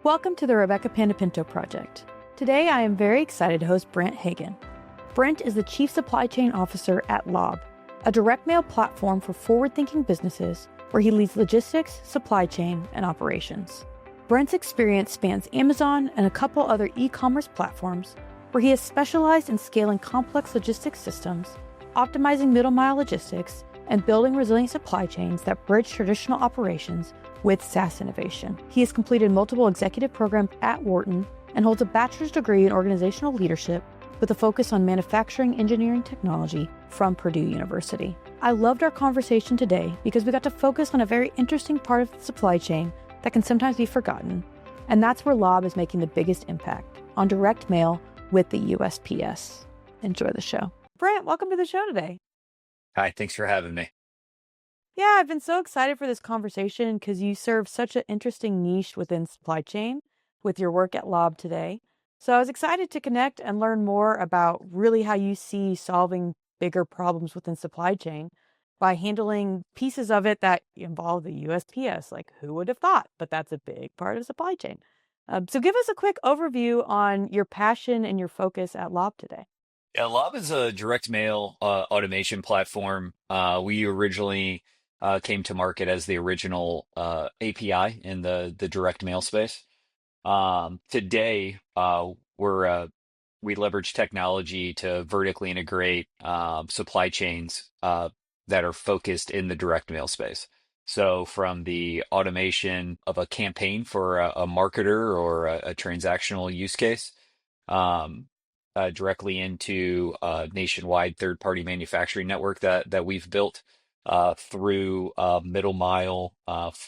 Welcome to the Rebekah Panepinto Project. Today I am very excited to host Brent Hagan. Brent is the Chief Supply Chain Officer at LOB, a direct mail platform for forward-thinking businesses where he leads logistics, supply chain, and operations. Brent's experience spans Amazon and a couple other e-commerce platforms where he has specialized in scaling complex logistics systems, optimizing middle-mile logistics, and building resilient supply chains that bridge traditional operations with SaaS innovation. He has completed multiple executive programs at Wharton and holds a bachelor's degree in organizational leadership with a focus on manufacturing engineering technology from Purdue University. I loved our conversation today because we got to focus on a very interesting part of the supply chain that can sometimes be forgotten, and that's where LOB is making the biggest impact, on direct mail with the USPS. Enjoy the show. Brent, welcome to the show today. Hi, thanks for having me. Yeah, I've been so excited for this conversation because you serve such an interesting niche within supply chain with your work at LOB today. So I was excited to connect and learn more about really how you see solving bigger problems within supply chain by handling pieces of it that involve the USPS. Like, who would have thought? But that's a big part of supply chain. So give us a quick overview on your passion and your focus at LOB today. Yeah, LOB is a direct mail automation platform. We originally came to market as the original API in the direct mail space. Today, we leverage technology to vertically integrate supply chains that are focused in the direct mail space. So from the automation of a campaign for a marketer or a transactional use case, directly into a nationwide third-party manufacturing network that we've built through middle mile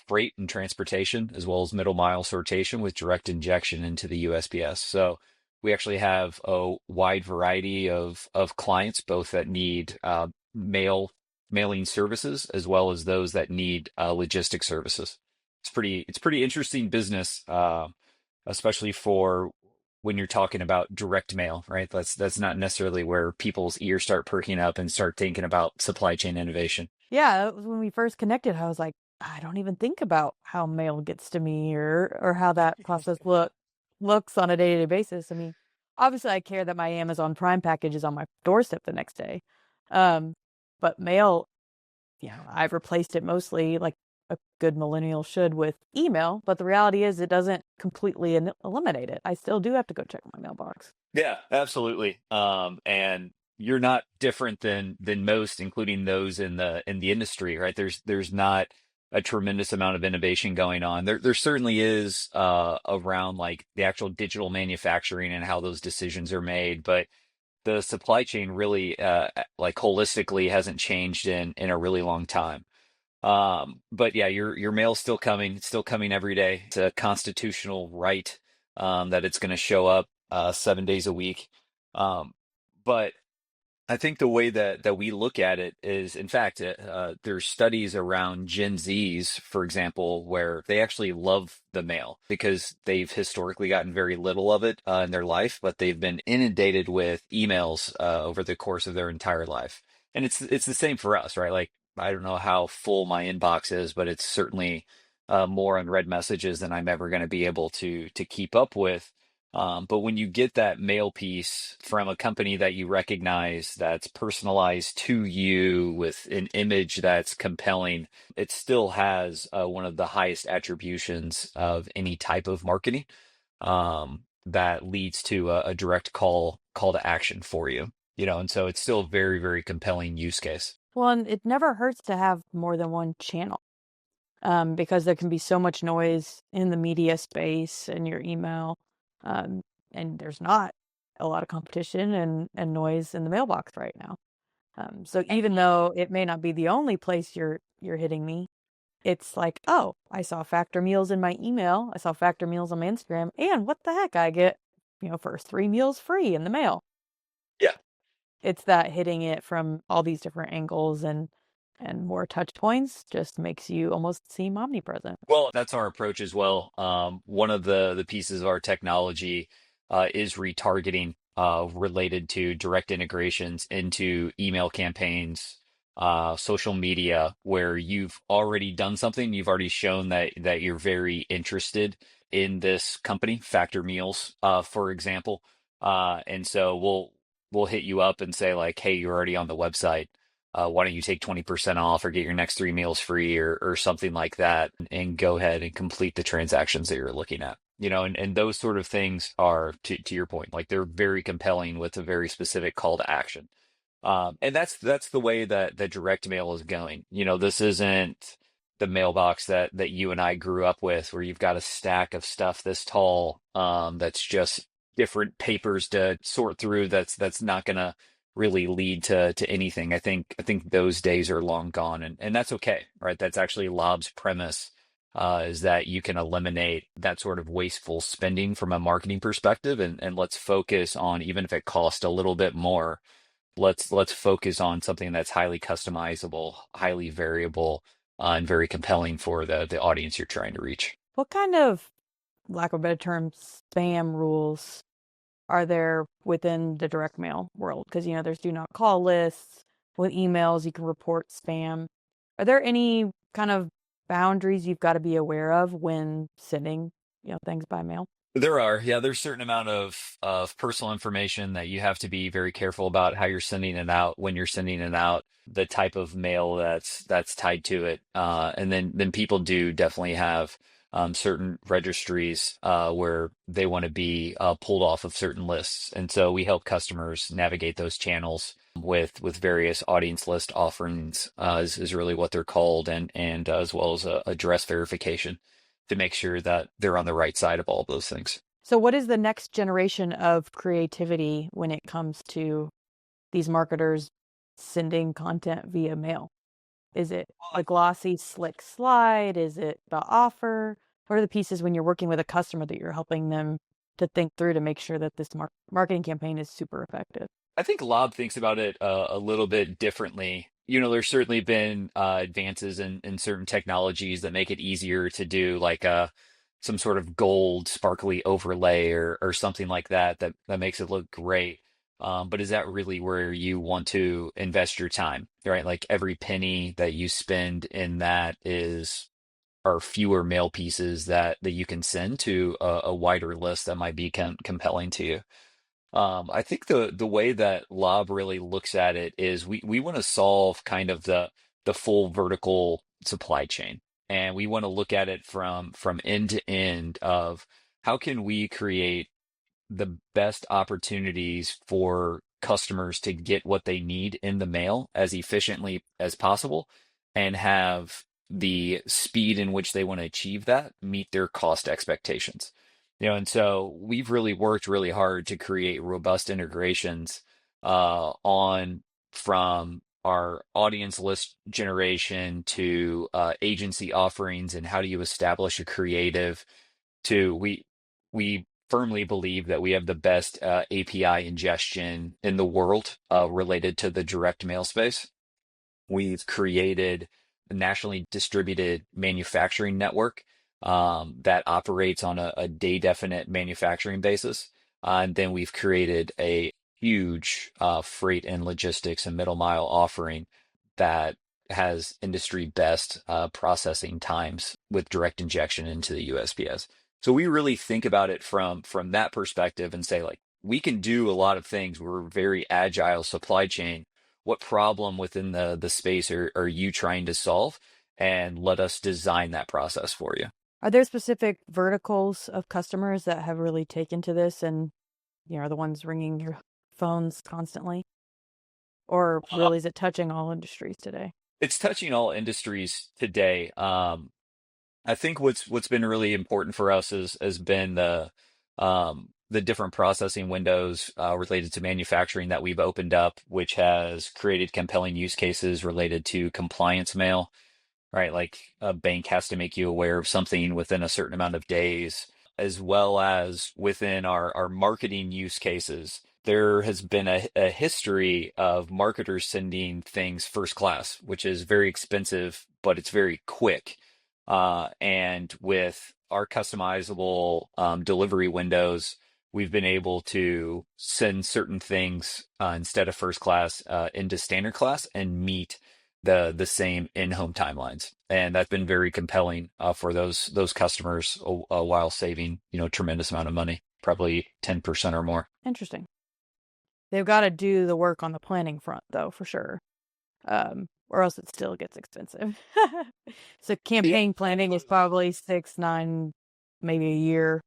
freight and transportation, as well as middle mile sortation with direct injection into the USPS. So we actually have a wide variety of clients, both that need mailing services, as well as those that need logistic services. It's pretty interesting business, especially for when you're talking about direct mail, right? That's not necessarily where people's ears start perking up and start thinking about supply chain innovation. Yeah, when we first connected, I was like, I don't even think about how mail gets to me or how that process looks on a day-to-day basis. I mean, obviously I care that my Amazon Prime package is on my doorstep the next day. But mail, I've replaced it mostly like a good millennial should with email, but the reality is it doesn't completely eliminate it. I still do have to go check my mailbox. Yeah, absolutely. And you're not different than most, including those in the industry, right? There's not a tremendous amount of innovation going on. There certainly is around like the actual digital manufacturing and how those decisions are made, but the supply chain really like holistically hasn't changed in a really long time. But yeah, your mail's still coming. It's still coming every day. It's a constitutional right that it's going to show up 7 days a week. But I think the way that we look at it is, in fact, there's studies around Gen Zs, for example, where they actually love the mail because they've historically gotten very little of it in their life, but they've been inundated with emails over the course of their entire life. And it's the same for us, right? Like, I don't know how full my inbox is, but it's certainly more unread messages than I'm ever going to be able to keep up with. But when you get that mail piece from a company that you recognize that's personalized to you with an image that's compelling, it still has one of the highest attributions of any type of marketing that leads to a direct call to action for you. And so it's still a very, very compelling use case. Well, and it never hurts to have more than one channel because there can be so much noise in the media space and your email. And there's not a lot of competition and noise in the mailbox right now. So even though it may not be the only place you're hitting me, it's like, oh, I saw Factor Meals in my email. I saw Factor Meals on my Instagram. And what the heck? I get, first 3 meals free in the mail. Yeah. It's that hitting it from all these different angles and more touch points just makes you almost seem omnipresent. Well, that's our approach as well. One of the pieces of our technology is retargeting related to direct integrations into email campaigns social media, where you've already done something, you've already shown that you're very interested in this company, Factor Meals, for example. And so we'll hit you up and say like, hey, you're already on the website. Why don't you take 20% off or get your next 3 meals free or something like that and go ahead and complete the transactions that you're looking at. And those sort of things are to your point, like they're very compelling with a very specific call to action. And that's the way that the direct mail is going. This isn't the mailbox that you and I grew up with, where you've got a stack of stuff this tall, that's just different papers to sort through. That's not gonna really lead to anything. I think those days are long gone, and that's okay, right? That's actually Lob's premise. Is that you can eliminate that sort of wasteful spending from a marketing perspective, and let's focus on, even if it costs a little bit more, let's focus on something that's highly customizable, highly variable, and very compelling for the audience you're trying to reach. What kind of, lack of a better term, spam rules are there within the direct mail world? Because, there's do not call lists. With emails, you can report spam. Are there any kind of boundaries you've got to be aware of when sending, things by mail? There's a certain amount of personal information that you have to be very careful about how you're sending it out, when you're sending it out, the type of mail that's tied to it. And then people do definitely have certain registries where they want to be pulled off of certain lists. And so we help customers navigate those channels with various audience list offerings, is really what they're called, and as well as address verification to make sure that they're on the right side of all of those things. So, what is the next generation of creativity when it comes to these marketers sending content via mail? Is it a glossy, slick slide? Is it the offer? What are the pieces when you're working with a customer that you're helping them to think through to make sure that this marketing campaign is super effective? I think Lob thinks about it a little bit differently. There's certainly been advances in certain technologies that make it easier to do like some sort of gold sparkly overlay or something like that makes it look great. But is that really where you want to invest your time, right? Like every penny that you spend in that are fewer mail pieces that you can send to a wider list that might be compelling to you. I think the way that Lob really looks at it is we want to solve kind of the full vertical supply chain, and we want to look at it from end to end of how can we create the best opportunities for customers to get what they need in the mail as efficiently as possible and have the speed in which they want to achieve that meet their cost expectations. And so we've really worked really hard to create robust integrations on from our audience list generation to agency offerings and how do you establish a creative to we firmly believe that we have the best API ingestion in the world related to the direct mail space. We've created a nationally distributed manufacturing network that operates on a day definite manufacturing basis. And then we've created a huge freight and logistics and middle mile offering that has industry best processing times with direct injection into the USPS. So we really think about it from that perspective and say like we can do a lot of things. We're a very agile supply chain. What problem within the space are you trying to solve? And let us design that process for you. Are there specific verticals of customers that have really taken to this and, are the ones ringing your phones constantly? Or Uh, really is it touching all industries today? it's touching all industries today. I think what's been really important for us has been the different processing windows related to manufacturing that we've opened up, which has created compelling use cases related to compliance mail, right? Like a bank has to make you aware of something within a certain amount of days, as well as within our marketing use cases. There has been a history of marketers sending things first class, which is very expensive, but it's very quick. And with our customizable delivery windows, we've been able to send certain things instead of first class into standard class and meet the same in-home timelines. And that's been very compelling for those customers while saving, tremendous amount of money, probably 10% or more. Interesting. They've got to do the work on the planning front, though, for sure. Or else it still gets expensive. So Yeah. campaign planning is probably 6, 9, maybe a year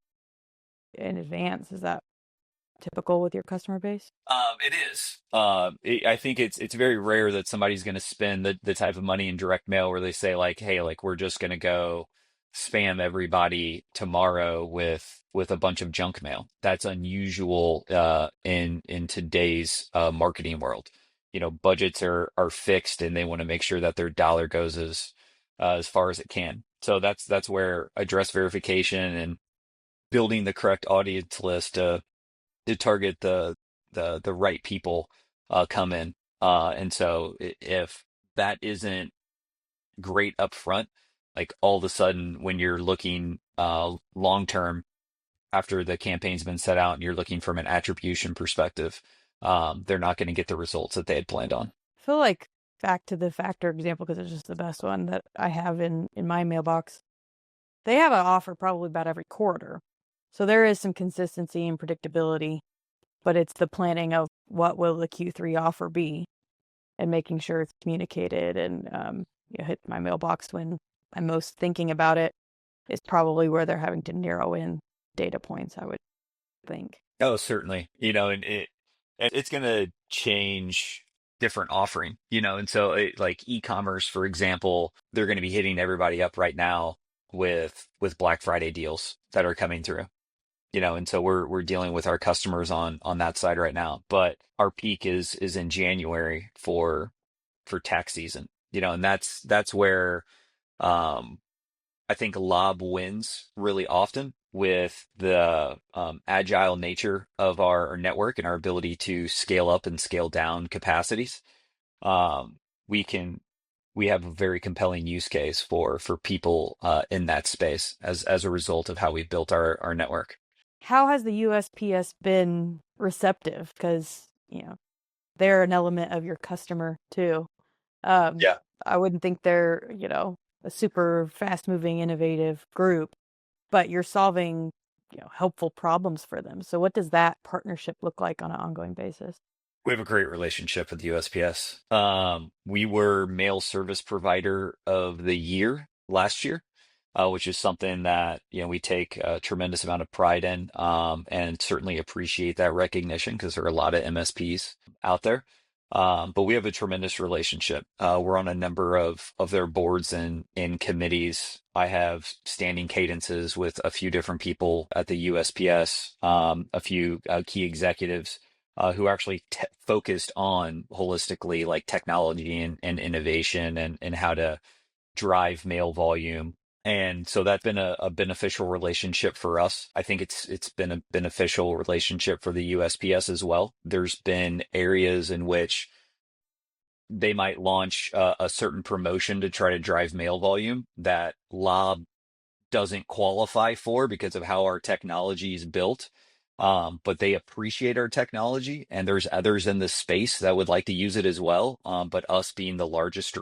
in advance. Is that typical with your customer base? It is. I think it's very rare that somebody's going to spend the type of money in direct mail where they say like, hey, like we're just going to go spam everybody tomorrow with a bunch of junk mail. That's unusual in today's marketing world. Budgets are fixed and they want to make sure that their dollar goes as far as it can. So that's where address verification and building the correct audience list to target the right people come in. And so if that isn't great up front, like all of a sudden when you're looking long term after the campaign's been set out and you're looking from an attribution perspective, they're not going to get the results that they had planned on. I feel like back to the Factor example, because it's just the best one that I have in my mailbox. They have an offer probably about every quarter. So there is some consistency and predictability, but it's the planning of what will the Q3 offer be and making sure it's communicated and hit my mailbox when I'm most thinking about it is probably where they're having to narrow in data points, I would think. Oh, certainly. And it's going to change different offering, and so like e-commerce, for example, they're going to be hitting everybody up right now with Black Friday deals that are coming through. And so we're dealing with our customers on that side right now. But our peak is in January for tax season, and that's where um I think Lob wins really often with the agile nature of our network and our ability to scale up and scale down capacities. Um, we can we have a very compelling use case for people in that space as a result of how we built our network. How has the USPS been receptive? Because, they're an element of your customer too. Um, Yeah. I wouldn't think they're, a super fast moving, innovative group, but you're solving, helpful problems for them. So what does that partnership look like on an ongoing basis? We have a great relationship with the USPS. We were mail service provider of the year last year, which is something that we take a tremendous amount of pride in, and certainly appreciate that recognition because there are a lot of MSPs out there. But we have a tremendous relationship. We're on a number of their boards and in committees. I have standing cadences with a few different people at the USPS, a few key executives who actually focused on holistically like technology and innovation and how to drive mail volume. And so that's been a beneficial relationship for us. I think it's been a beneficial relationship for the USPS as well. There's been areas in which they might launch a certain promotion to try to drive mail volume that LOB doesn't qualify for because of how our technology is built. But they appreciate our technology, and there's others in this space that would like to use it as well. But us being the largest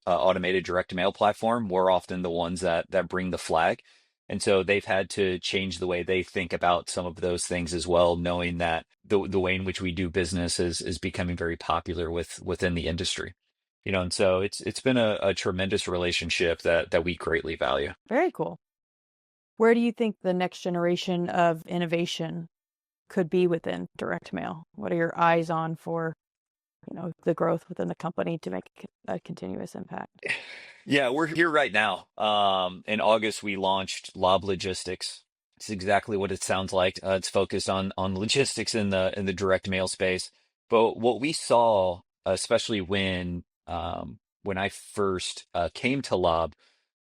automated direct mail platform, we're often the ones that bring the flag. And so they've had to change the way they think about some of those things as well, knowing that the way in which we do business is becoming very popular within the industry. And so it's been a tremendous relationship that we greatly value. Very cool. Where do you think the next generation of innovation could be within direct mail? What are your eyes on for, the growth within the company to make a continuous impact? Yeah, we're here right now. In August, we launched LOB Logistics. It's exactly what it sounds like. It's focused on logistics in the direct mail space. But what we saw, especially when I first came to LOB,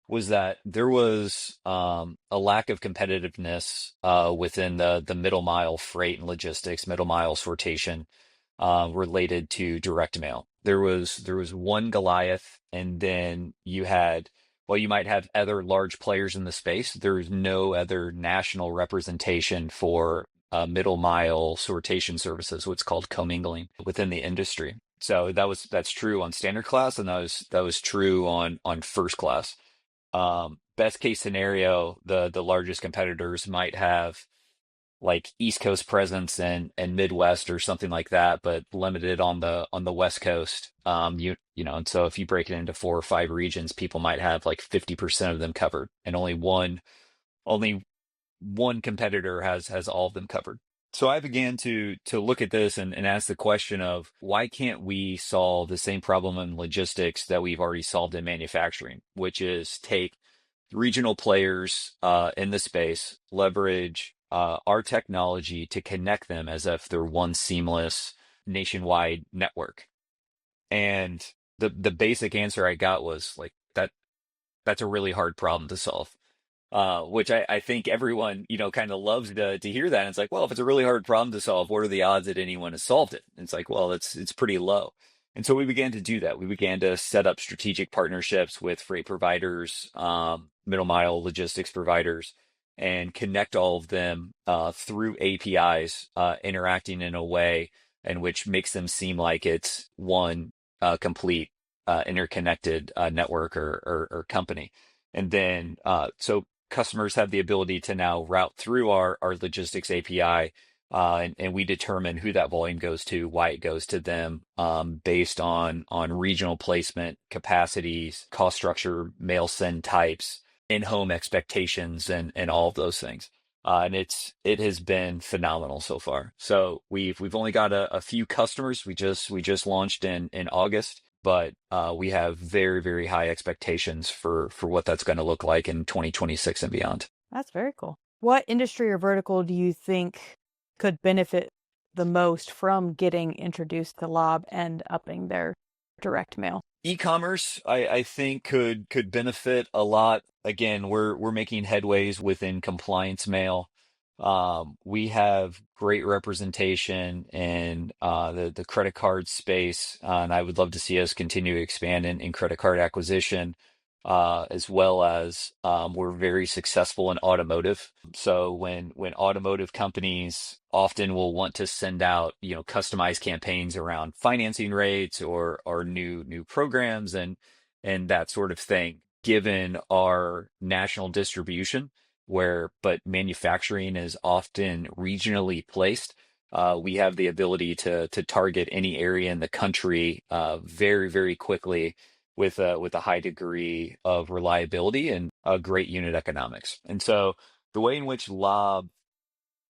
was that there was a lack of competitiveness within the middle mile freight and logistics, middle mile sortation related to direct mail. There was one Goliath, and then you might have other large players in the space. There's no other national representation for middle mile sortation services, what's called commingling within the industry. So that's true on standard class, and that was true on first class. Best case scenario, the largest competitors might have like East Coast presence and Midwest or something like that, but limited on the West Coast. And so if you break it into 4 or 5 regions, people might have like 50% of them covered, and only one competitor has all of them covered. So I began to look at this and ask the question of why can't we solve the same problem in logistics that we've already solved in manufacturing, which is take regional players in the space, leverage our technology to connect them as if they're one seamless nationwide network. And the basic answer I got was like that's a really hard problem to solve. Which I think everyone, kind of loves to hear that. And it's like, well, if it's a really hard problem to solve, what are the odds that anyone has solved it? And it's like, well, it's pretty low. And so we began to do that. We began to set up strategic partnerships with freight providers, middle mile logistics providers, and connect all of them through APIs, interacting in a way in which makes them seem like it's one complete interconnected network or company. And then, so customers have the ability to now route through our logistics API, and we determine who that volume goes to, why it goes to them, based on regional placement, capacities, cost structure, mail send types, in-home expectations, and all of those things. And it has been phenomenal so far. So we've only got a few customers. We just launched in August, but we have very, very high expectations for what that's going to look like in 2026 and beyond. That's very cool. What industry or vertical do you think could benefit the most from getting introduced to LOB and upping their direct mail? E-commerce, I think could benefit a lot. Again, we're making headways within compliance mail. We have great representation in the credit card space, and I would love to see us continue to expand in credit card acquisition, as well as we're very successful in automotive. So when automotive companies often will want to send out, customized campaigns around financing rates or new programs and that sort of thing, given our national distribution, but manufacturing is often regionally placed. We have the ability to target any area in the country very, very quickly with a high degree of reliability and a great unit economics. And so the way in which LOB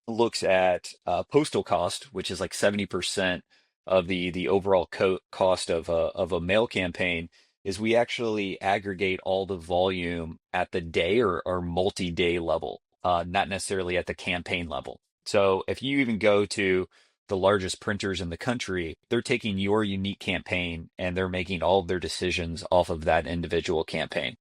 looks at postal cost, which is like 70% of the overall cost of a mail campaign, is we actually aggregate all the volume at the day or multi-day level, not necessarily at the campaign level. So if you even go to the largest printers in the country, they're taking your unique campaign and they're making all of their decisions off of that individual campaign.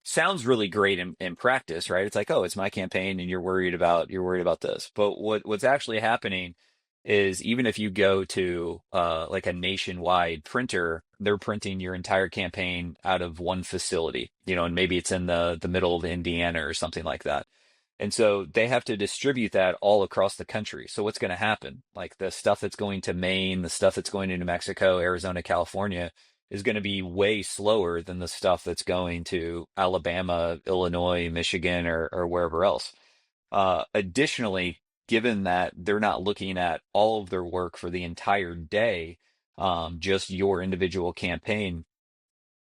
Sounds really great in practice, right? It's like, oh, it's my campaign and you're worried about this. But what's actually happening is even if you go to like a nationwide printer, they're printing your entire campaign out of one facility, and maybe it's in the middle of Indiana or something like that. And so they have to distribute that all across the country. So what's going to happen? Like the stuff that's going to Maine, the stuff that's going to New Mexico, Arizona, California is going to be way slower than the stuff that's going to Alabama, Illinois, Michigan, or wherever else. Additionally, given that they're not looking at all of their work for the entire day, just your individual campaign,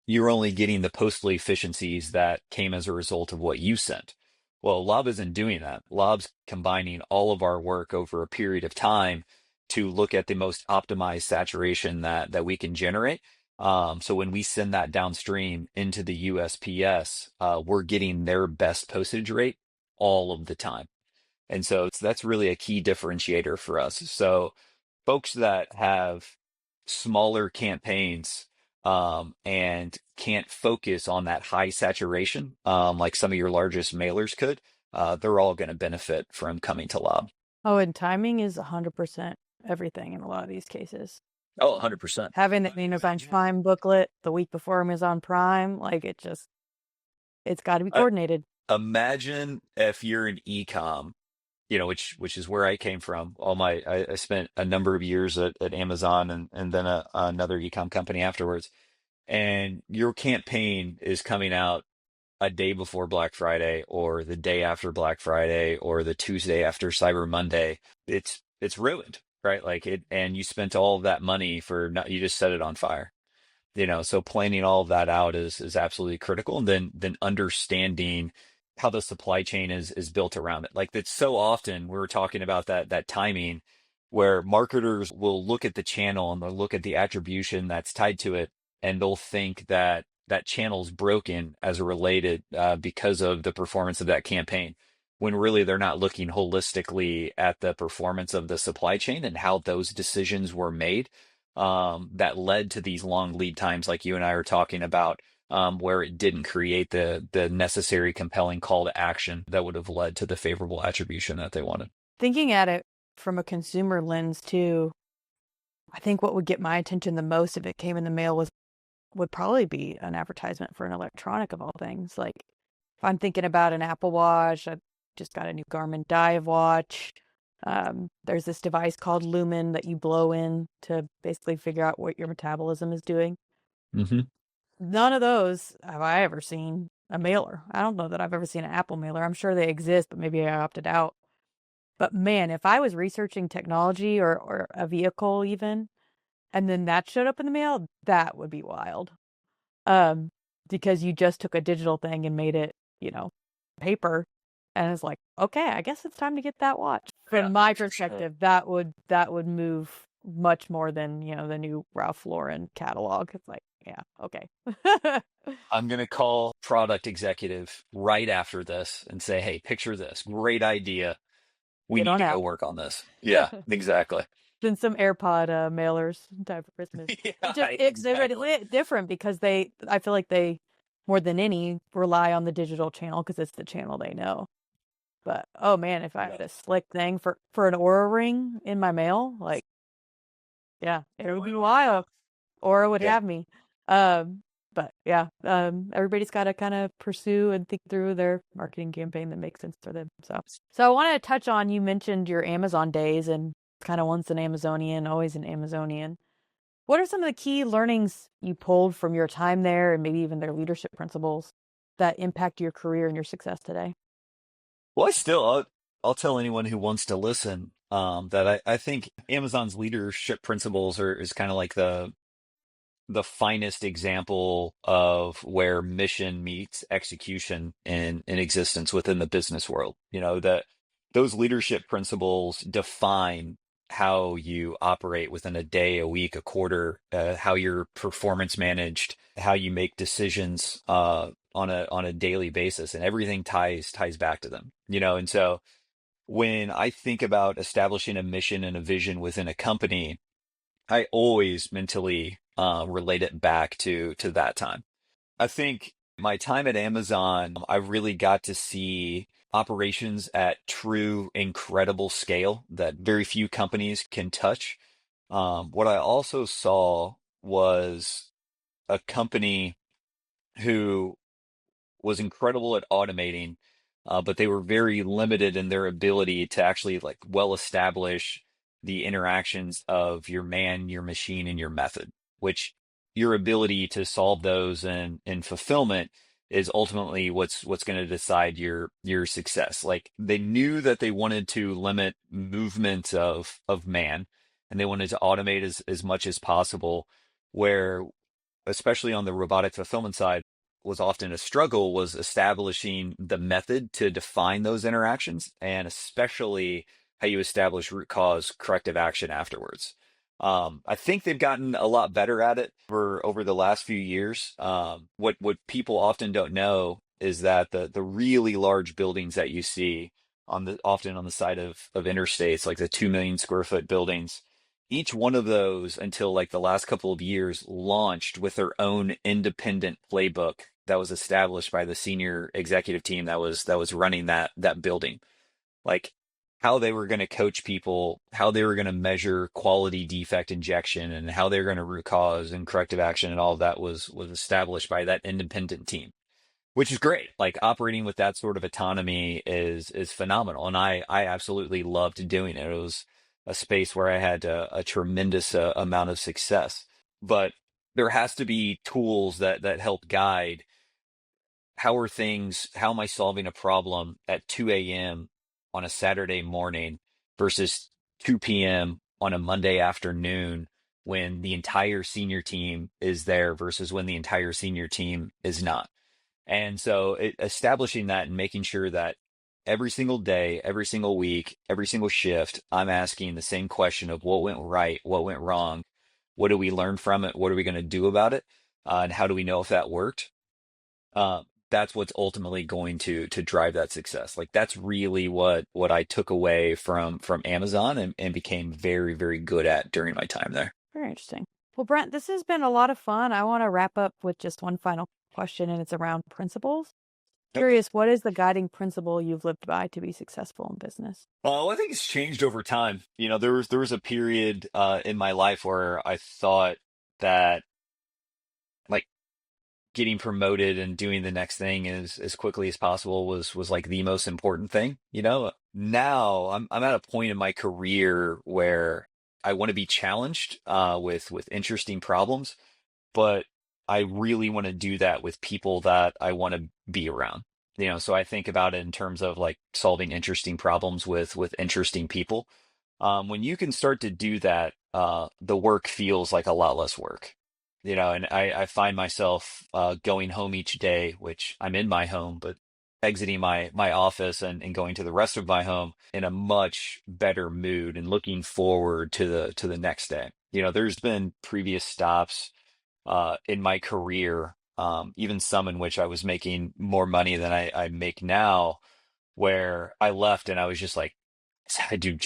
you're only getting the postal efficiencies that came as a result of what you sent. Well, LOB isn't doing that. LOB's combining all of our work over a period of time to look at the most optimized saturation that we can generate. So when we send that downstream into the USPS, we're getting their best postage rate all of the time. And so that's really a key differentiator for us. So folks that have smaller campaigns and can't focus on that high saturation, like some of your largest mailers could, they're all going to benefit from coming to LOB. Oh, and timing is 100% everything in a lot of these cases. Oh, 100%. Having the Amazon Prime booklet the week before Amazon Prime, like it's got to be Uh, coordinated. Imagine if you're an e-com, which is where I came from. I spent a number of years at Amazon and then another ecom company afterwards. And your campaign is coming out a day before Black Friday or the day after Black Friday or the Tuesday after Cyber Monday. It's ruined, right? Like it, and you spent all of that money for not, you just set it on fire. So planning all of that out is absolutely critical. And then understanding how the supply chain is built around it. Like that's so often we were talking about that timing where marketers will look at the channel and they'll look at the attribution that's tied to it, and they'll think that that channel's broken as a related because of the performance of that campaign. When really they're not looking holistically at the performance of the supply chain and how those decisions were made that led to these long lead times, like you and I are talking about, where it didn't create the necessary compelling call to action that would have led to the favorable attribution that they wanted. Thinking at it from a consumer lens too, I think what would get my attention the most if it came in the mail would probably be an advertisement for an electronic of all things. Like if I'm thinking about an Apple Watch, I just got a new Garmin Dive watch. There's this device called Lumen that you blow in to basically figure out what your metabolism is doing. Mm-hmm. None of those have I ever seen a mailer. I don't know that I've ever seen an Apple mailer. I'm sure they exist, but maybe I opted out. But man, if I was researching technology or a vehicle even, and then that showed up in the mail, that would be wild. Because you just took a digital thing and made it, paper. And it's like, okay, I guess it's time to get that watch. From my perspective, that would move much more than, the new Ralph Lauren catalog. It's like, yeah, okay. I'm going to call product executive right after this and say, hey, picture this. Great idea. We Get need on to out. go work on this. Yeah, exactly. Then some AirPod mailers time for Christmas. Yeah, It's exactly. different because I feel like they, more than any, rely on the digital channel because it's the channel they know. But oh man, if I Yeah. had a slick thing for an Aura ring in my mail, like yeah, it would be wild. Aura would Yeah. have me. Um, but yeah, everybody's got to kind of pursue and think through their marketing campaign that makes sense for them. So I wanted to touch on, you mentioned your Amazon days and kind of once an Amazonian, always an Amazonian. What are some of the key learnings you pulled from your time there and maybe even their leadership principles that impact your career and your success today? Well, I'll tell anyone who wants to listen that I think Amazon's leadership principles is kind of like the finest example of where mission meets execution in existence within the business world. That those leadership principles define how you operate within a day, a week, a quarter, how your performance managed, how you make decisions on a daily basis, and everything ties back to them. And so when I think about establishing a mission and a vision within a company, I always mentally relate it back to that time. I think my time at Amazon, I really got to see operations at true incredible scale that very few companies can touch. What I also saw was a company who was incredible at automating, but they were very limited in their ability to actually like well establish the interactions of your man, your machine, and your method, which your ability to solve those in fulfillment is ultimately what's going to decide your success. Like they knew that they wanted to limit movement of man, and they wanted to automate as much as possible, where especially on the robotic fulfillment side, was often a struggle was establishing the method to define those interactions, and especially how you establish root cause corrective action afterwards. I think they've gotten a lot better at it over the last few years. What people often don't know is that the really large buildings that you see often on the side of interstates, like the 2 million square foot buildings, each one of those until like the last couple of years launched with their own independent playbook that was established by the senior executive team that was running that building. Like how they were going to coach people, how they were going to measure quality defect injection, and how they were going to root cause and corrective action, and all of that was established by that independent team. which is great. Like operating with that sort of autonomy is phenomenal, and I absolutely loved doing it. It was a space where I had a tremendous amount of success. But there has to be tools that help guide how am I solving a problem at 2 a.m. on a Saturday morning versus 2 p.m. on a Monday afternoon when the entire senior team is there versus when the entire senior team is not. And so establishing that and making sure that every single day, every single week, every single shift, I'm asking the same question of what went right, what went wrong, what do we learn from it, what are we going to do about it, and how do we know if that worked? That's what's ultimately going to drive that success. Like that's really what I took away from Amazon and became very, very good at during my time there. Very interesting. Well, Brent, this has been a lot of fun. I want to wrap up with just one final question, and it's around principles. Yep. Curious, what is the guiding principle you've lived by to be successful in business? Well, I think it's changed over time. You know, there was a period in my life where I thought that like getting promoted and doing the next thing as quickly as possible was like the most important thing. You know, now I'm at a point in my career where I want to be challenged with interesting problems, but I really want to do that with people that I want to be around. You know, so I think about it in terms of like solving interesting problems with interesting people. When you can start to do that, the work feels like a lot less work. You know, and I find myself going home each day, which I'm in my home, but exiting my office and going to the rest of my home in a much better mood and looking forward to the next day. You know, there's been previous stops in my career, even some in which I was making more money than I make now, where I left and I was just like, I do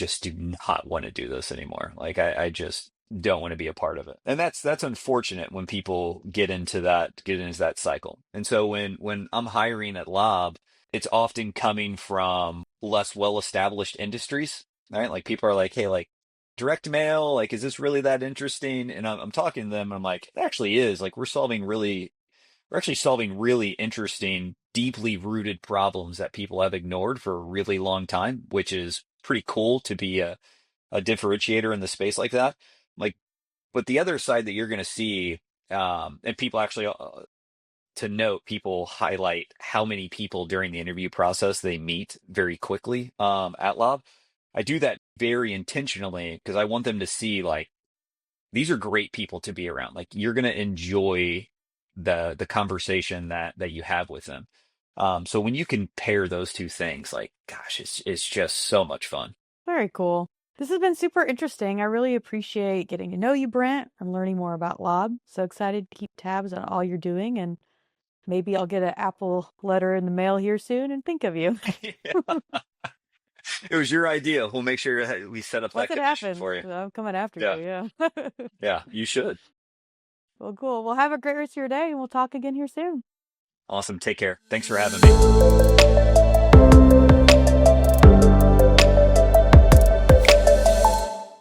not want to do this anymore. Like I just don't want to be a part of it. And that's unfortunate when people get into that cycle. And so when I'm hiring at Lob, it's often coming from less well-established industries, right? Like people are like, hey, like direct mail, like is this really that interesting? And I'm talking to them, and I'm like, it actually is. Like we're actually solving really interesting, deeply rooted problems that people have ignored for a really long time, which is pretty cool to be a differentiator in the space like that. Like, but the other side that you're going to see, and people actually, to note, people highlight how many people during the interview process they meet very quickly at Lob. I do that very intentionally because I want them to see like these are great people to be around. Like you're going to enjoy the conversation that you have with them. So when you can pair those two things, like gosh, it's just so much fun. Very cool. This has been super interesting. I really appreciate getting to know you, Brent, and learning more about Lob. So excited to keep tabs on all you're doing, and maybe I'll get an Apple letter in the mail here soon and think of you. It was your idea. We'll make sure we set up Once that it commission happens, for you. I'm coming after Yeah, you. Yeah. yeah, you should. Well, cool. Well, have a great rest of your day, and we'll talk again here soon. Awesome. Take care. Thanks for having me.